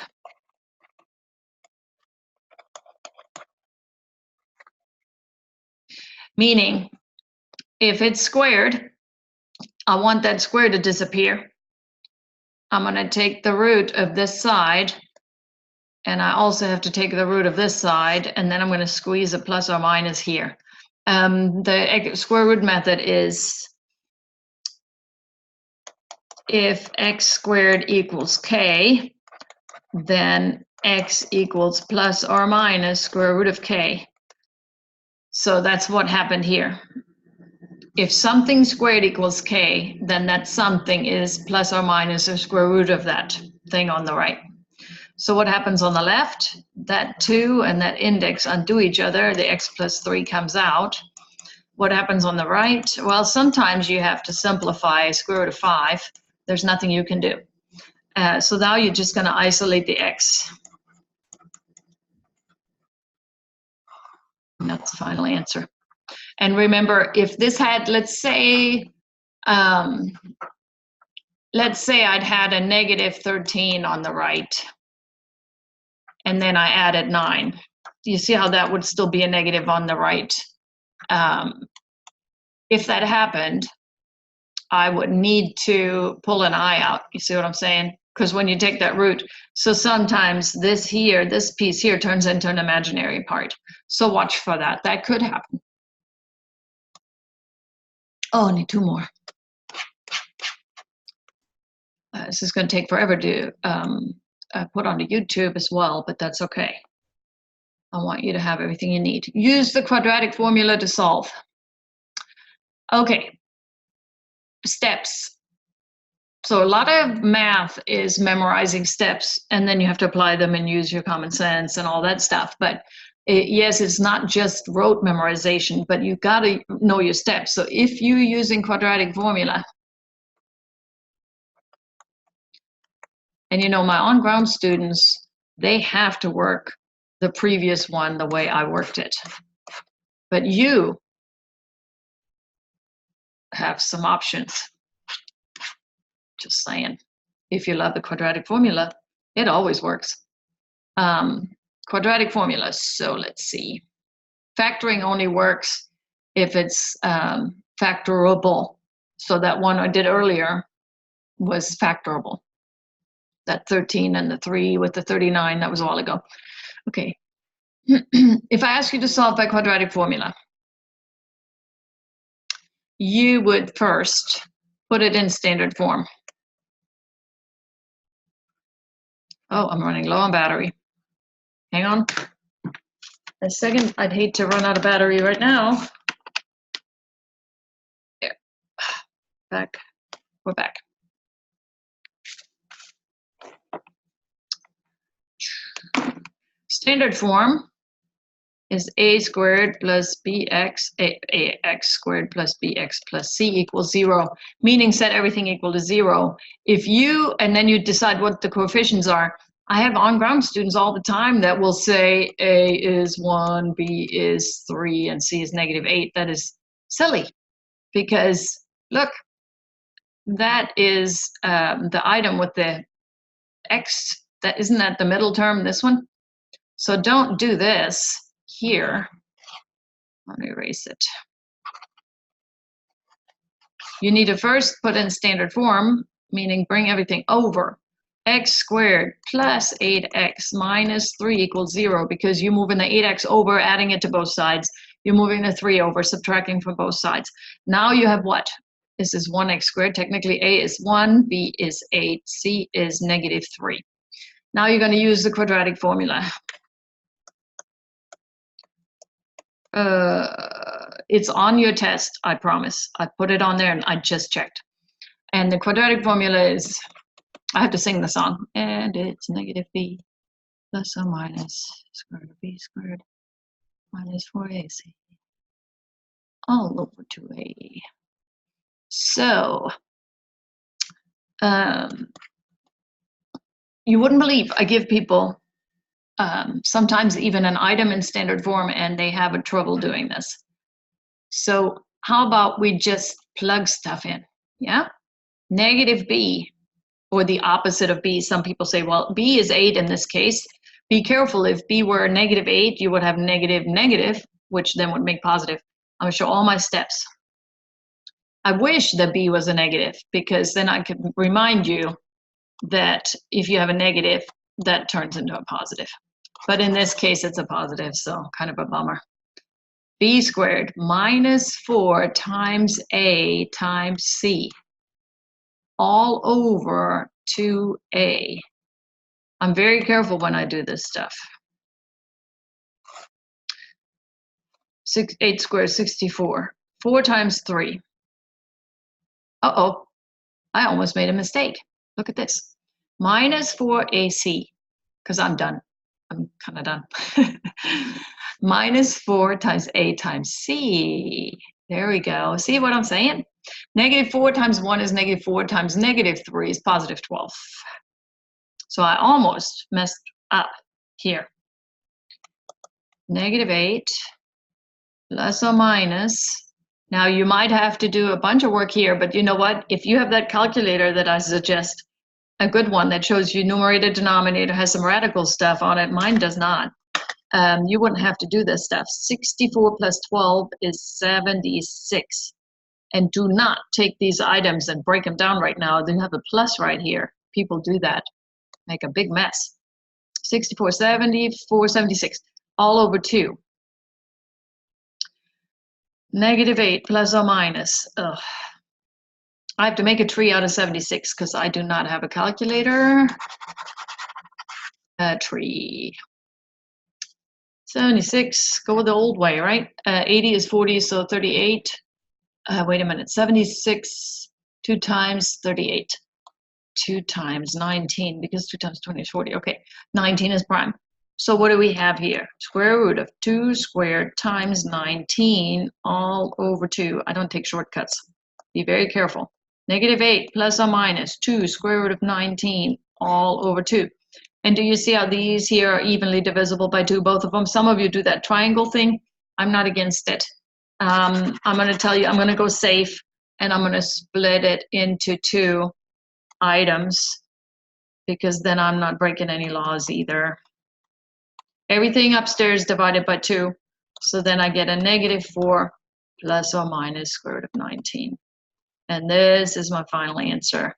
Meaning, if it's squared, I want that square to disappear. I'm going to take the root of this side, and I also have to take the root of this side, and then I'm going to squeeze a plus or minus here. The square root method is if x squared equals k, then x equals plus or minus square root of k. So that's what happened here. If something squared equals k, then that something is plus or minus a square root of that thing on the right. So what happens on the left? That 2 and that index undo each other. The x plus 3 comes out. What happens on the right? Well, sometimes you have to simplify square root of 5. There's nothing you can do. So now you're just going to isolate the x. And that's the final answer. And remember, if this had, let's say I'd had a -13 on the right, and then I added 9. You see how that would still be a negative on the right? If that happened, I would need to pull an I out. You see what I'm saying? because when you take that root, so sometimes this here, this piece here turns into an imaginary part. So watch for that. That could happen. Oh, I need two more. This is going to take forever to put onto YouTube as well, but that's okay. I want you to have everything you need. Use the quadratic formula to solve. Okay, steps. So a lot of math is memorizing steps, and then you have to apply them and use your common sense and all that stuff. But yes, it's not just rote memorization, but you got to know your steps. So if you're using quadratic formula, and you know, my on-ground students, they have to work the previous one the way I worked it. But you have some options. Just saying. If you love the quadratic formula, it always works. Quadratic formula, so let's see. Factoring only works if it's factorable. So that one I did earlier was factorable. That 13 and the 3 with the 39, that was a while ago. Okay. If I ask you to solve by quadratic formula, you would first put it in standard form. Oh, I'm running low on battery. Hang on a second. I'd hate to run out of battery right now. There. Back. We're back. Standard form is a squared plus bx, ax squared plus bx plus c equals 0, meaning set everything equal to 0. If you, and then you decide what the coefficients are. I have on-ground students all the time that will say a is 1, b is 3, and c is -8. That is silly, because look, that is the item with the x, that isn't that the middle term, this one? So don't do this here. Let me erase it. You need to first put in standard form, meaning bring everything over. X squared plus 8x minus 3 equals 0, because you're moving the 8x over, adding it to both sides. You're moving the 3 over, subtracting from both sides. Now you have what? This is 1x squared. Technically, a is 1, b is 8, c is -3. Now you're going to use the quadratic formula. It's on your test, I promise. I put it on there and I just checked. And the quadratic formula is, I have to sing the song, and it's -b plus or minus square root of b squared minus 4ac all over 2a. So, you wouldn't believe, I give people sometimes even an item in standard form and they have a trouble doing this. So how about we just plug stuff in, yeah? -b, or the opposite of b. Some people say, well, b is 8 in this case. Be careful, if b were -8, you would have negative, which then would make positive. I'm gonna show all my steps. I wish that b was a negative, because then I could remind you that if you have a negative, that turns into a positive. But in this case, it's a positive, so kind of a bummer. B squared minus 4 times a times c all over 2a. I'm very careful when I do this stuff. 8 squared, 64. 4 times 3. Uh-oh, I almost made a mistake. Look at this. Minus 4ac, because I'm done. I'm kind of done. Minus 4 times a times c. There we go. See what I'm saying? -4 times 1 is -4 times -3 is positive 12. So I almost messed up here. -8 plus or minus. Now you might have to do a bunch of work here, but you know what? If you have that calculator that I suggest, a good one that shows you numerator, denominator, has some radical stuff on it, mine does not. You wouldn't have to do this stuff. 64 plus 12 is 76. And do not take these items and break them down right now. They have a plus right here. People do that, make a big mess. 64, 74, 76, all over 2. -8 plus or minus. Ugh. I have to make a tree out of 76 because I do not have a calculator. A tree. 76, go the old way, right? 80 is 40, so 38. Wait a minute, 76, 2 times 38. 2 times 19, because 2 times 20 is 40. Okay, 19 is prime. So what do we have here? Square root of 2 squared times 19 all over 2. I don't take shortcuts. Be very careful. -8 plus or minus 2 square root of 19 all over 2. And do you see how these here are evenly divisible by 2, both of them? Some of you do that triangle thing. I'm not against it. I'm going to tell you, I'm going to go safe, and I'm going to split it into 2 items, because then I'm not breaking any laws either. Everything upstairs divided by 2, so then I get a -4 plus or minus square root of 19. And this is my final answer.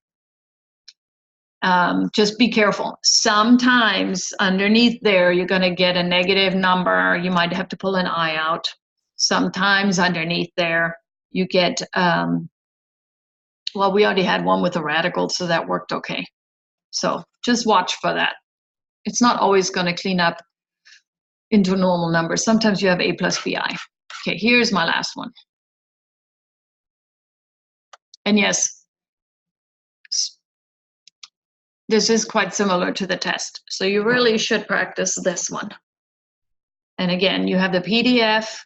Just be careful. Sometimes underneath there, you're going to get a negative number. You might have to pull an I out. Sometimes underneath there, you get, well, we already had one with a radical, so that worked okay. So just watch for that. It's not always going to clean up into normal numbers. Sometimes you have a plus bi. Okay, here's my last one. And yes, this is quite similar to the test. So you really should practice this one. And again, you have the PDF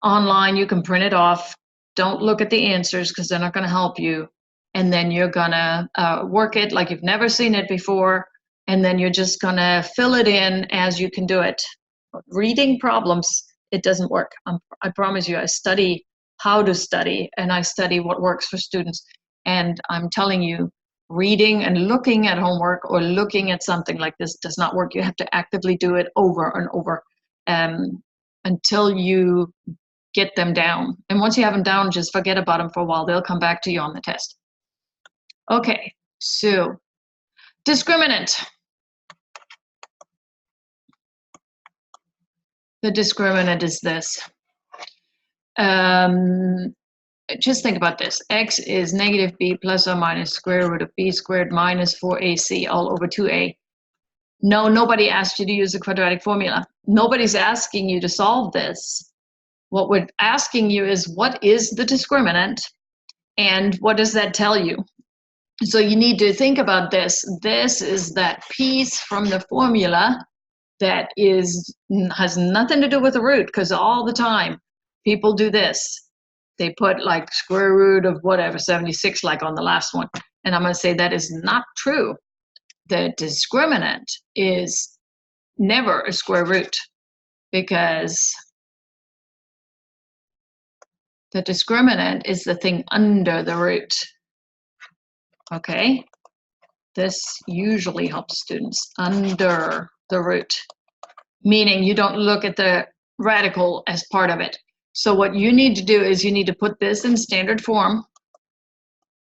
online. You can print it off. Don't look at the answers because they're not going to help you. And then you're going to work it like you've never seen it before. And then you're just going to fill it in as you can do it. Reading problems, it doesn't work. I promise you, I study how to study, and I study what works for students. And I'm telling you, reading and looking at homework or looking at something like this does not work. You have to actively do it over and over until you get them down. And once you have them down, just forget about them for a while. They'll come back to you on the test. Okay, so discriminant. The discriminant is this. Just think about this. X is -b plus or minus square root of b squared minus 4ac all over 2a. No, nobody asked you to use the quadratic formula. Nobody's asking you to solve this. What we're asking you is, what is the discriminant and what does that tell you? So you need to think about this. This is that piece from the formula that has nothing to do with the root, because all the time people do this. They put like square root of whatever, 76, like on the last one. And I'm going to say that is not true. The discriminant is never a square root, because the discriminant is the thing under the root. Okay? This usually helps students. Under the root. Meaning you don't look at the radical as part of it. So what you need to do is you need to put this in standard form.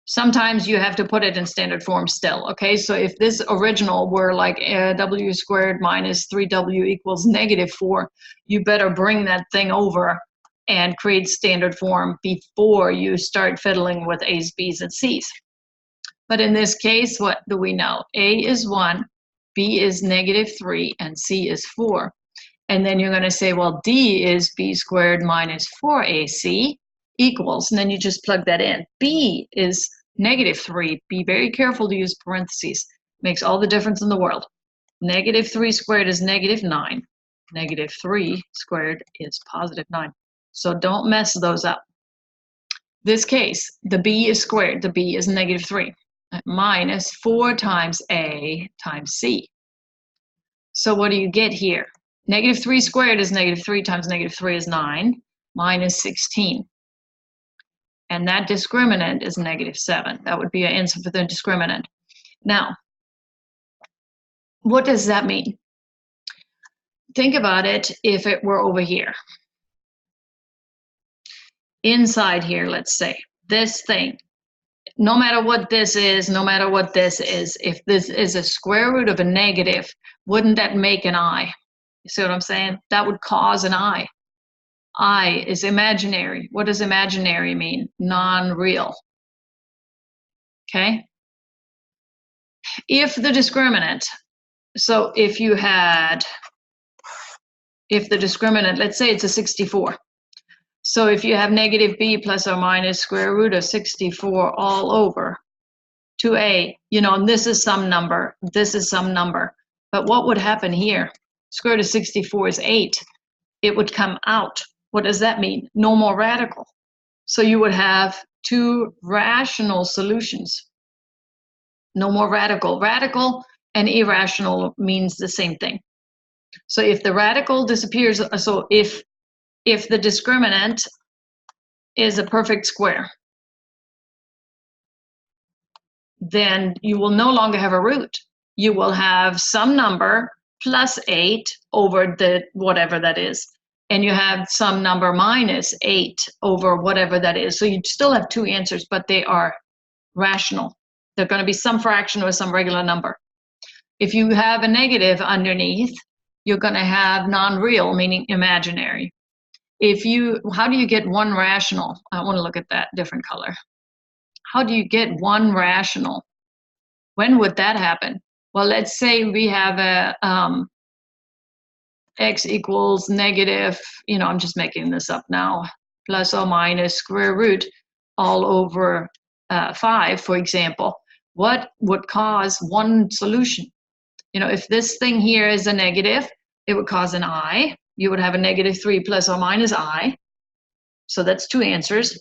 Sometimes you have to put it in standard form still, okay? So if this original were like w squared minus 3w equals -4, you better bring that thing over and create standard form before you start fiddling with a's, b's, and c's. But in this case, what do we know? A is 1, b is -3, and c is 4. And then you're going to say, well, d is b squared minus 4ac equals, and then you just plug that in. B is -3. Be very careful to use parentheses. Makes all the difference in the world. -3 squared is -9. -3 squared is +9. So don't mess those up. This case, the b is squared. The b is -3. Minus 4 times a times c. So what do you get here? -3 squared is -3 times -3 is 9, minus 16. And that discriminant is -7. That would be an answer for the discriminant. Now, what does that mean? Think about it if it were over here. Inside here, let's say, this thing, no matter what this is, no matter what this is, if this is a square root of a negative, wouldn't that make an I? You see what I'm saying? That would cause an I. I is imaginary. What does imaginary mean? Non-real. Okay? If the discriminant, so if the discriminant, let's say it's a 64. So if you have negative b plus or minus square root of 64 all over 2a, you know, and this is some number, this is some number. But what would happen here? Square root of 64 is 8. It would come out. What does that mean? No more radical. So you would have two rational solutions. No more radical. Radical and irrational means the same thing. So if the radical disappears, so if the discriminant is a perfect square, then you will no longer have a root. You will have some number plus 8 over the whatever that is, and you have some number minus 8 over whatever that is. So you still have two answers, but they are rational. They're going to be some fraction or some regular number. If you have a negative underneath, you're going to have non-real, meaning imaginary. How do you get one rational? I want to look at that different color. How do you get one rational? When would that happen? Well, let's say we have a x equals negative, I'm just making this up now, plus or minus square root all over 5, for example. What would cause one solution? If this thing here is a negative, it would cause an I. You would have a negative 3 plus or minus I. So that's two answers.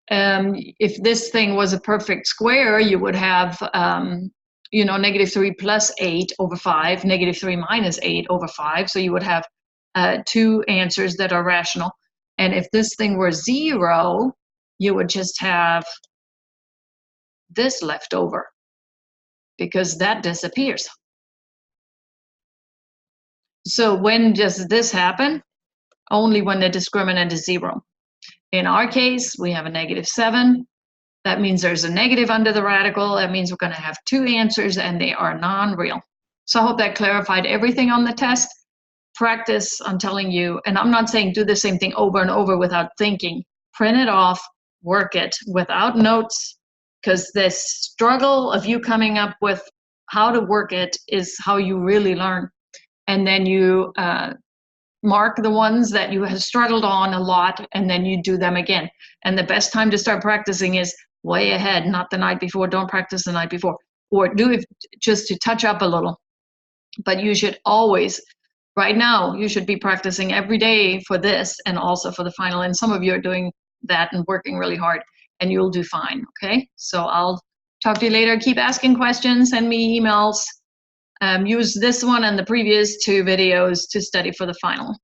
If this thing was a perfect square, you would have, negative 3 plus 8 over 5, negative 3 minus 8 over 5. So you would have two answers that are rational. And if this thing were 0, you would just have this left over because that disappears. So when does this happen? Only when the discriminant is 0. In our case, we have a negative 7. That means there's a negative under the radical. That means we're going to have two answers, and they are non-real. So I hope that clarified everything on the test. Practice, I'm telling you, and I'm not saying do the same thing over and over without thinking. Print it off, work it without notes, because the struggle of you coming up with how to work it is how you really learn. And then you mark the ones that you have struggled on a lot, and then you do them again. And the best time to start practicing is way ahead, not the night before. Don't practice the night before, or do it just to touch up a little. But you should always, right now, you should be practicing every day for this and also for the final. And some of you are doing that and working really hard, and you'll do fine, okay? So I'll talk to you later. Keep asking questions, send me emails. Use this one and the previous two videos to study for the final.